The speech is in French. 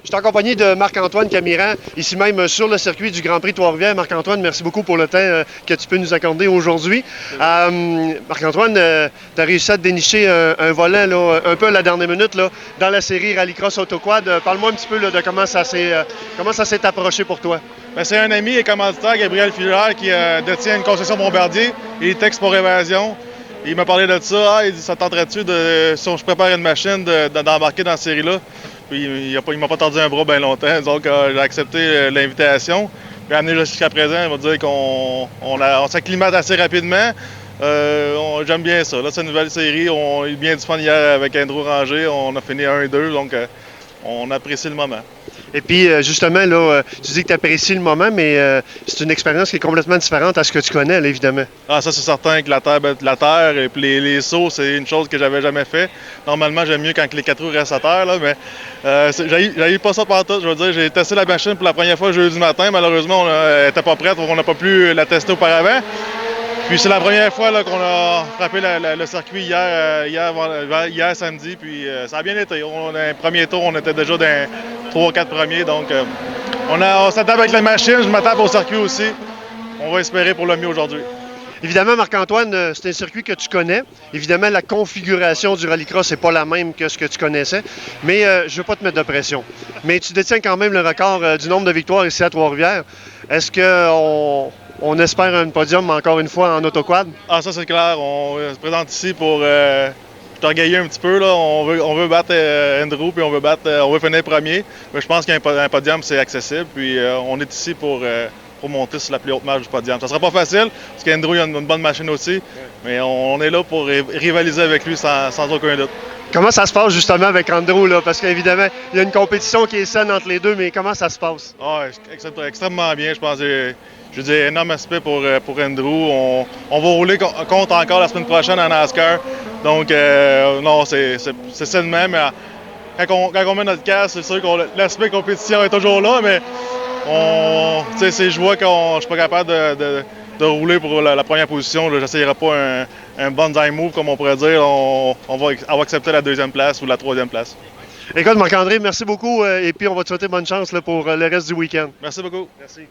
Je suis accompagné de Marc-Antoine Camiran, ici même sur le circuit du Grand Prix Trois-Rivières. Marc-Antoine, merci beaucoup pour le temps que tu peux nous accorder aujourd'hui. Marc-Antoine, tu as réussi à dénicher un volant là, un peu à la dernière minute là, dans la série Rallycross Autoquad. Parle-moi un petit peu là, de comment ça s'est approché pour toi. Ben, c'est un ami et commanditaire, Gabriel Filard, qui détient une concession Bombardier et il texte pour Évasion. Il m'a parlé de ça. Ah, il dit, ça tenterait-tu, si je prépare une machine, d'embarquer dans cette série-là? Puis il m'a pas tordu un bras bien longtemps, donc j'ai accepté l'invitation. Puis amené jusqu'à présent, il va dire qu'on s'acclimate assez rapidement. J'aime bien ça. Là, c'est une nouvelle série. On a eu bien du fun hier avec Andrew Ranger. On a fini 1 et 2, donc on apprécie le moment. Et puis, justement, là, tu dis que tu apprécies le moment, mais c'est une expérience qui est complètement différente à ce que tu connais, là, évidemment. Ah, ça, c'est certain que la terre et puis les sauts, c'est une chose que j'avais jamais fait. Normalement, j'aime mieux quand les 4 roues restent à terre, là, mais j'ai pas ça partout. Je veux dire, j'ai testé la machine pour la première fois jeudi matin. Malheureusement, elle n'était pas prête, on n'a pas pu la tester auparavant. Puis c'est la première fois là, qu'on a frappé le circuit hier samedi, puis ça a bien été. Un premier tour, on était déjà dans 3-4 premiers, donc on s'attaque avec la machine, je m'attaque au circuit aussi. On va espérer pour le mieux aujourd'hui. Évidemment, Marc-Antoine, c'est un circuit que tu connais. Évidemment, la configuration du rallycross n'est pas la même que ce que tu connaissais, mais je ne veux pas te mettre de pression. Mais tu détiens quand même le record du nombre de victoires ici à Trois-Rivières. Est-ce qu'on espère un podium encore une fois en autoquad? Ah, ça c'est clair. On se présente ici pour t'orgueiller un petit peu. Là. On veut battre Andrew, puis on veut finir premier. Mais je pense qu'un podium, c'est accessible. Puis on est ici pour monter sur la plus haute marge du podium. Ça sera pas facile, parce qu'Andrew a une bonne machine aussi. Mais on est là pour rivaliser avec lui sans aucun doute. Comment ça se passe justement avec Andrew, là? Parce qu'évidemment, il y a une compétition qui est saine entre les deux, mais comment ça se passe? Ah, extrêmement bien. Je pense que je dis énorme aspect pour Andrew. On va rouler contre encore la semaine prochaine en NASCAR. Donc, non, c'est sainement, mais quand on met notre casque, c'est sûr que l'aspect compétition est toujours là, mais je vois que je suis pas capable de rouler pour la première position. Je n'essayerai pas un banzai move, comme on pourrait dire. On va accepter la deuxième place ou la troisième place. Écoute, Marc-André, merci beaucoup et puis on va te souhaiter bonne chance là, pour le reste du week-end. Merci beaucoup. Merci.